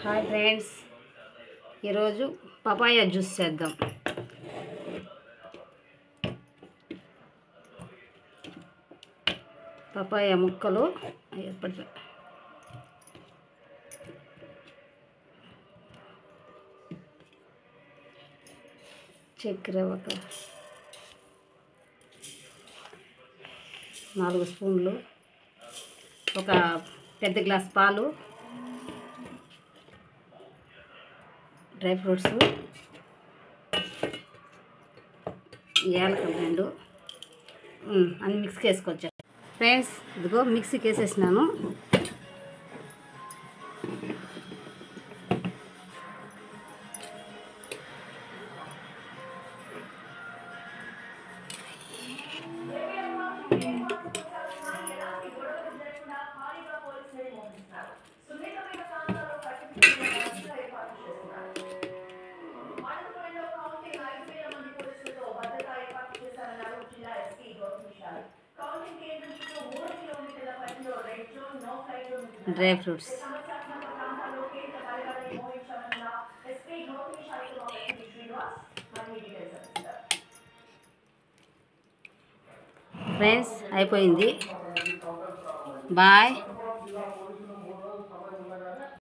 Hi friends, ఈరోజు papaya juice చేద్దాం. Papaya ముక్కలు చక్కెర ఒక 4 స్పూన్లు, ఒక పెద్ద గ్లాస్ పాలు, డ్రై ఫ్రూట్స్, యాలకులు 2 అన్ని మిక్సీకి వేసుకోవచ్చు. ఫ్రెండ్స్, ఇదిగో మిక్సీకి వేసేసినాను. డ్రై ఫ్రూట్స్, ఫ్రెండ్స్ అయిపోయింది. బాయ్.